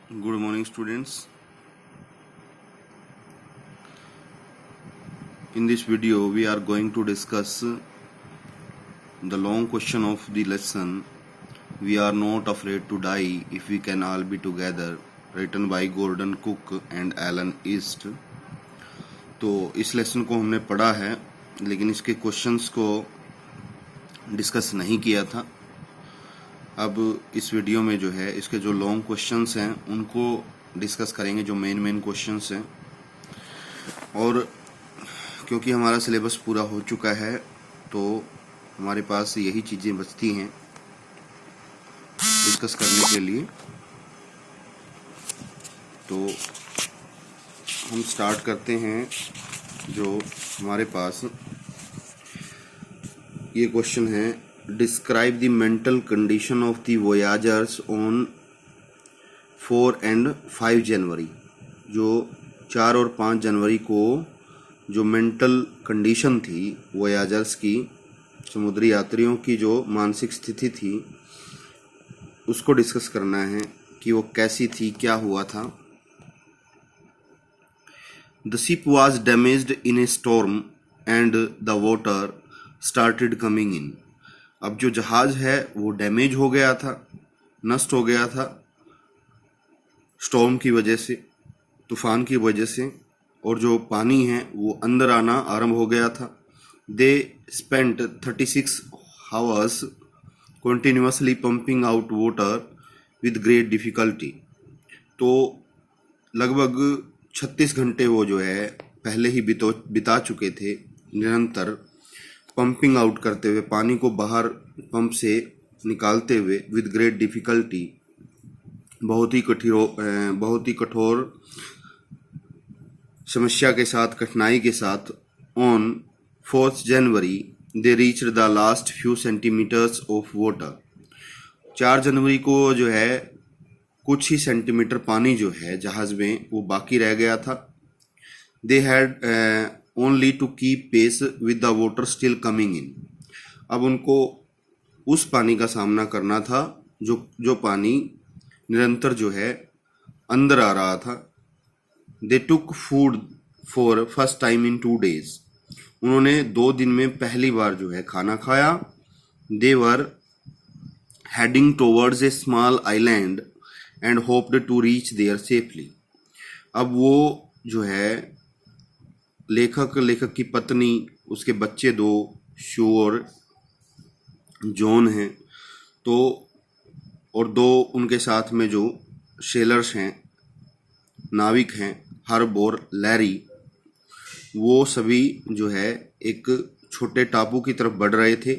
Good morning, students. In this video, we are going to discuss the long question of the lesson. We are not afraid to die if we can all be together, written by Gordon Cook and Alan East. तो इस lesson को हमने पढ़ा है, लेकिन इसके questions को discuss नहीं किया था। अब इस वीडियो में जो है इसके जो लॉन्ग क्वेश्चंस हैं उनको डिस्कस करेंगे, जो मेन क्वेश्चंस हैं। और क्योंकि हमारा सिलेबस पूरा हो चुका है तो हमारे पास यही चीज़ें बचती हैं डिस्कस करने के लिए। तो हम स्टार्ट करते हैं। जो हमारे पास ये क्वेश्चन है, describe the mental condition of the voyagers on 4 and 5 January. जो 4 और 5 जनवरी को जो मेंटल कंडीशन थी वोयाजर्स की, समुद्री यात्रियों की जो मानसिक स्थिति थी, उसको डिस्कस करना है कि वो कैसी थी, क्या हुआ था। The ship was damaged in A storm and the water started coming in. अब जो जहाज है वो डैमेज हो गया था, नष्ट हो गया था स्टॉर्म की वजह से, तूफान की वजह से, और जो पानी है वो अंदर आना आरंभ हो गया था। They spent 36 hours continuously pumping out water with great difficulty. तो लगभग 36 घंटे वो जो है पहले ही बिता चुके थे निरंतर पंपिंग आउट करते हुए, पानी को बाहर पंप से निकालते हुए, विद ग्रेट डिफिकल्टी, बहुत ही कठोर समस्या के साथ, कठिनाई के साथ। On 4 January they reached the last few centimetres of water. 4 जनवरी को जो है कुछ ही सेंटीमीटर पानी जो है जहाज में वो बाकी रह गया था। They had only to keep pace with the water still coming in. अब उनको उस पानी का सामना करना था जो पानी निरंतर जो है अंदर आ रहा था। They took food for first time in 2 days। उन्होंने 2 दिन में पहली बार जो है खाना खाया। They were heading towards a small island and hoped to reach there safely. अब वो जो है लेखक की पत्नी, उसके बच्चे 2, शू और जॉन हैं, तो और 2 उनके साथ में जो सेलर्स हैं, नाविक हैं, हर्ब और लैरी, वो सभी जो है एक छोटे टापू की तरफ बढ़ रहे थे।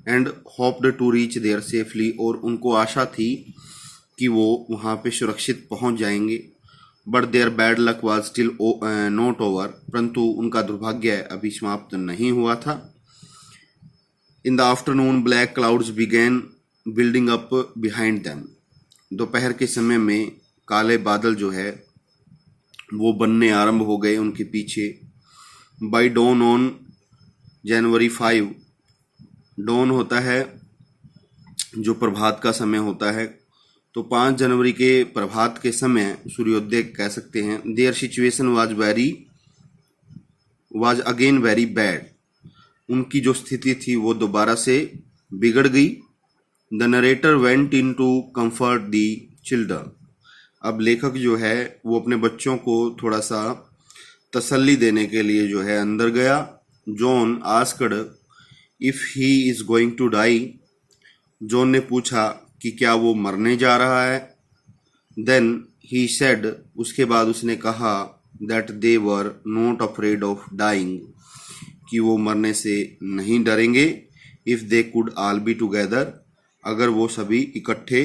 And hoped to reach there safely, और उनको आशा थी कि वो वहाँ पे सुरक्षित पहुँच जाएंगे। But their bad luck was still not over. परंतु उनका दुर्भाग्य अभी समाप्त नहीं हुआ था। In the afternoon black clouds began building up behind them. दोपहर के समय में काले बादल जो है वो बनने आरंभ हो गए उनके पीछे। By dawn on January 5, dawn होता है जो प्रभात का समय होता है, तो 5 जनवरी के प्रभात के समय, सूर्योदय कह सकते हैं। Their situation was again very bad. उनकी जो स्थिति थी वो दोबारा से बिगड़ गई। The narrator went in to comfort the children. अब लेखक जो है वो अपने बच्चों को थोड़ा सा तसल्ली देने के लिए जो है अंदर गया। John asked if he is going to die. John ने पूछा कि क्या वो मरने जा रहा है। देन ही सेड, उसके बाद उसने कहा, that they were not afraid of dying, कि वो मरने से नहीं डरेंगे। If they could all be together, अगर वो सभी इकट्ठे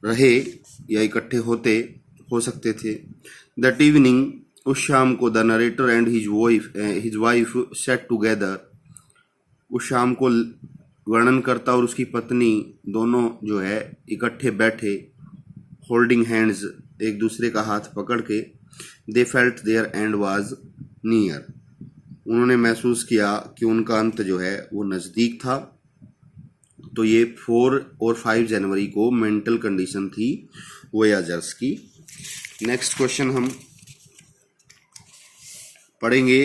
रहे या इकट्ठे हो सकते थे। दैट इवनिंग, उस शाम को, the narrator and his wife set together. उस शाम को वर्णनकर्ता और उसकी पत्नी दोनों जो है इकट्ठे बैठे, होल्डिंग हैंड्स, एक दूसरे का हाथ पकड़ के। They felt their end was near. उन्होंने महसूस किया कि उनका अंत जो है वो नज़दीक था। तो ये 4 और 5 जनवरी को मेंटल कंडीशन थी वोयाजर्स की। नेक्स्ट क्वेश्चन हम पढ़ेंगे,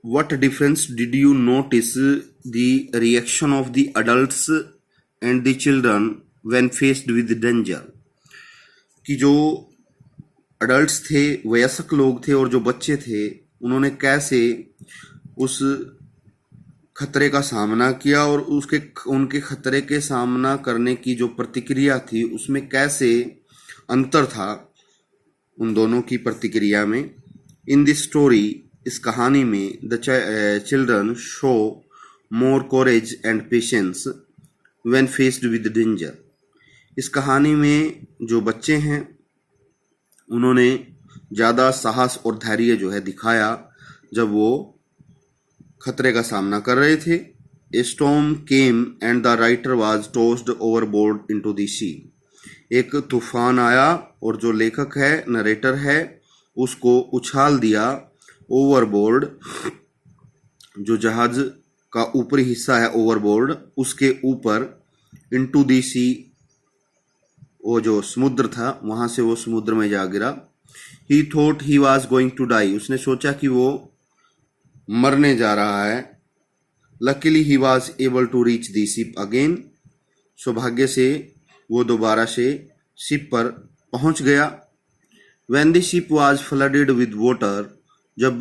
what difference did you notice the reaction of the adults and the children when faced with danger. कि जो अडल्ट्स थे, वयस्क लोग थे, और जो बच्चे थे, उन्होंने कैसे उस खतरे का सामना किया और उनके खतरे के सामना करने की जो प्रतिक्रिया थी उसमें कैसे अंतर था उन दोनों की प्रतिक्रिया में। इन दिस स्टोरी, इस कहानी में, the children show more courage and patience when faced with danger. इस कहानी में जो बच्चे हैं उन्होंने ज़्यादा साहस और धैर्य जो है दिखाया जब वो खतरे का सामना कर रहे थे। A storm came and the writer was tossed overboard into the sea. एक तूफान आया और जो लेखक है, नरेटर है, उसको उछाल दिया ओवरबोर्ड, जो जहाज का ऊपरी हिस्सा है ओवरबोर्ड, उसके ऊपर, इनटू द सी, वो जो समुद्र था वहां से वो समुद्र में जा गिरा। He thought he was going to die. उसने सोचा कि वो मरने जा रहा है। Luckily he was able to reach the ship again. सौभाग्य से वो दोबारा से शिप पर पहुंच गया। When the ship was flooded with water, जब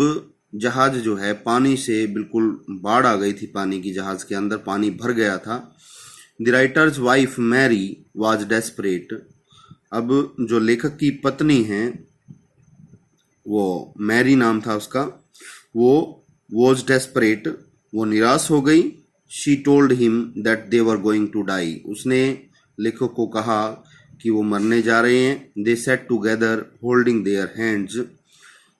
जहाज जो है पानी से बिल्कुल बाढ़ आ गई थी, पानी की जहाज के अंदर पानी भर गया था। The writer's wife Mary was desperate. अब जो लेखक की पत्नी है, वो मैरी नाम था उसका, वो वॉज डेस्परेट, वो निराश हो गई। She told him that they were going to die. उसने लेखक को कहा कि वो मरने जा रहे हैं। They sat together holding their hands.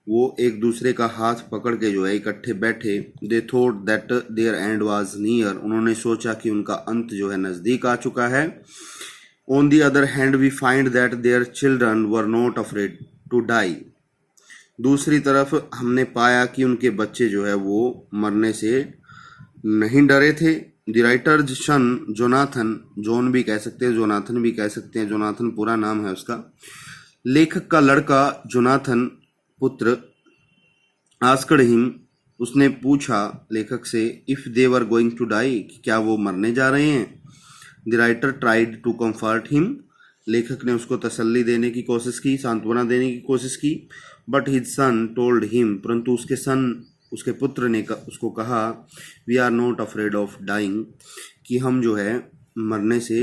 वो एक दूसरे का हाथ पकड़ के जो है इकट्ठे बैठे। They thought that their end was near. उन्होंने सोचा कि उनका अंत जो है नज़दीक आ चुका है। On the other hand we find that their children were not afraid to die. दूसरी तरफ हमने पाया कि उनके बच्चे जो है वो मरने से नहीं डरे थे। The writer's son Jonathan, John भी कह सकते हैं, जोनाथन भी कह सकते हैं, जोनाथन पूरा नाम है उसका, लेखक का लड़का जोनाथन पुत्र, आस्क्ड हिम, उसने पूछा लेखक से, if they were going to die, क्या वो मरने जा रहे हैं। The writer tried to comfort him. लेखक ने उसको तसल्ली देने की कोशिश की, सांत्वना देने की कोशिश की। But his son told him, परंतु उसके पुत्र ने उसको कहा, we are not afraid of dying, कि हम जो है मरने से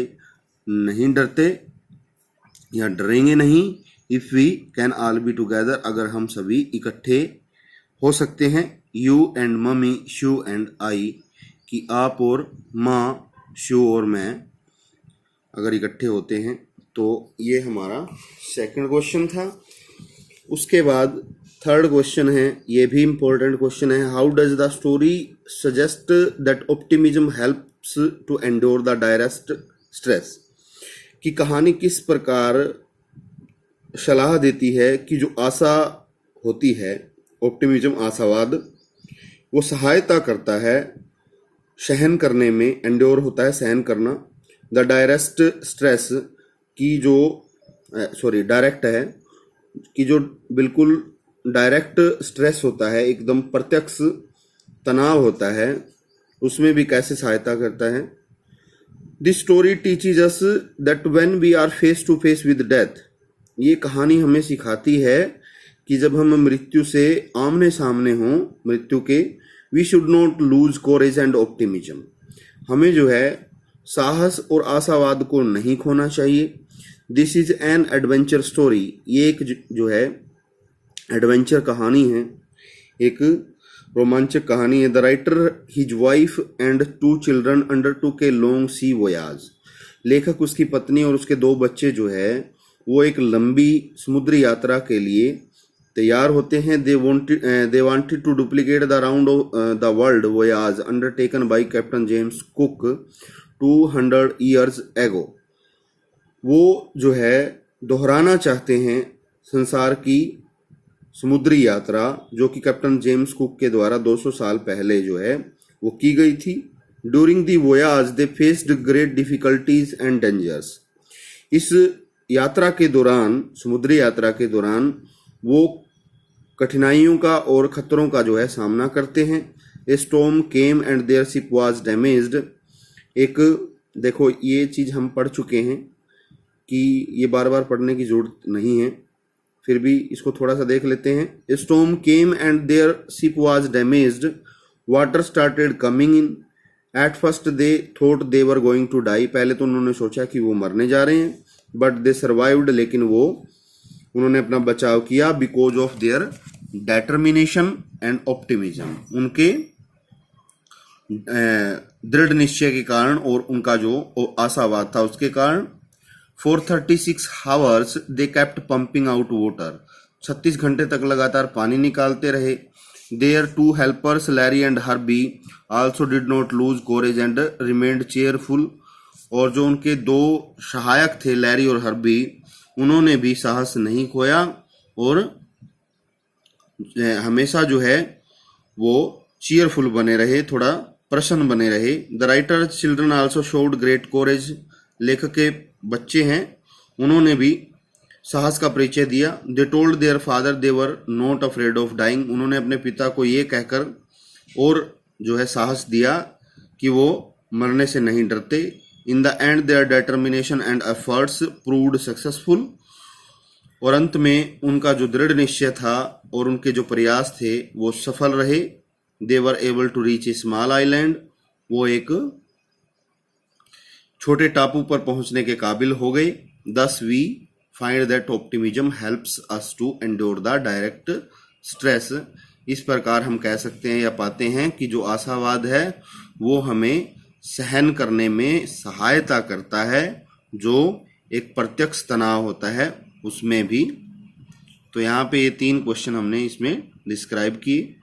नहीं डरते या डरेंगे नहीं। If we can all be together, अगर हम सभी इकट्ठे हो सकते हैं। You and mummy, Sue and I, कि आप और माँ, शू और मैं अगर इकट्ठे होते हैं। तो ये हमारा सेकंड क्वेश्चन था। उसके बाद थर्ड क्वेश्चन है, ये भी इम्पोर्टेंट क्वेश्चन है, how does the story suggest that optimism helps to endure the direst stress. कि कहानी किस प्रकार सलाह देती है कि जो आशा होती है, ऑप्टिमिज्म आशावाद, वो सहायता करता है सहन करने में, एंड्योर होता है सहन करना, द डायरेस्ट स्ट्रेस की जो डायरेक्ट है, कि जो बिल्कुल डायरेक्ट स्ट्रेस होता है, एकदम प्रत्यक्ष तनाव होता है, उसमें भी कैसे सहायता करता है। This story teaches us that when we are face to face with death. ये कहानी हमें सिखाती है कि जब हम मृत्यु से आमने सामने हों, मृत्यु के, we should not lose courage and optimism. हमें जो है साहस और आशावाद को नहीं खोना चाहिए। This is an adventure story. ये एक जो है एडवेंचर कहानी है, एक रोमांचक कहानी है। The writer, his wife and 2 children undertook a long sea voyage. लेखक, उसकी पत्नी और उसके 2 बच्चे जो है वो एक लंबी समुद्री यात्रा के लिए तैयार होते हैं। They wanted to duplicate the round the world voyage undertaken by captain James Cook 200 years ago. वो जो है दोहराना चाहते हैं संसार की समुद्री यात्रा जो कि कैप्टन जेम्स कुक के द्वारा 200 साल पहले जो है वो की गई थी। During the voyage they faced great difficulties and dangers. इस यात्रा के दौरान, समुद्री यात्रा के दौरान वो कठिनाइयों का और खतरों का जो है सामना करते हैं। A storm came and their ship was damaged. एक देखो ये चीज़ हम पढ़ चुके हैं कि ये बार बार पढ़ने की जरूरत नहीं है, फिर भी इसको थोड़ा सा देख लेते हैं। A storm came and their ship was damaged, water started coming in, at first they thought they were going to die. पहले तो उन्होंने सोचा कि वो मरने जा रहे हैं, बट दे सर्वाइव्ड, लेकिन उन्होंने अपना बचाव किया because of their determination and optimism. उनके दृढ़ निश्चय के कारण और उनका जो आशावाद था उसके कारण। For 36 hours they kept pumping out water. 36 घंटे तक लगातार पानी निकालते रहे। Their two helpers Larry and Herbie also did not lose courage and remained cheerful. और जो उनके दो सहायक थे लैरी और हर्बी, उन्होंने भी साहस नहीं खोया और हमेशा जो है वो चीयरफुल बने रहे, थोड़ा प्रसन्न बने रहे। The writer children also showed great courage. लेखक के बच्चे हैं, उन्होंने भी साहस का परिचय दिया। They told their father they were not afraid of dying. उन्होंने अपने पिता को ये कहकर और जो है साहस दिया कि वो मरने से नहीं डरते। In the end their determination and efforts proved successful. और अंत में उनका जो दृढ़ निश्चय था और उनके जो प्रयास थे वो सफल रहे। They were able to reach a small island. वो एक छोटे टापू पर पहुंचने के काबिल हो गए। Thus we find that optimism helps us to endure the direct stress. इस प्रकार हम कह सकते हैं या पाते हैं कि जो आशावाद है वो हमें सहन करने में सहायता करता है, जो एक प्रत्यक्ष तनाव होता है उसमें भी। तो यहाँ पे ये 3 क्वेश्चन हमने इसमें डिस्क्राइब किए।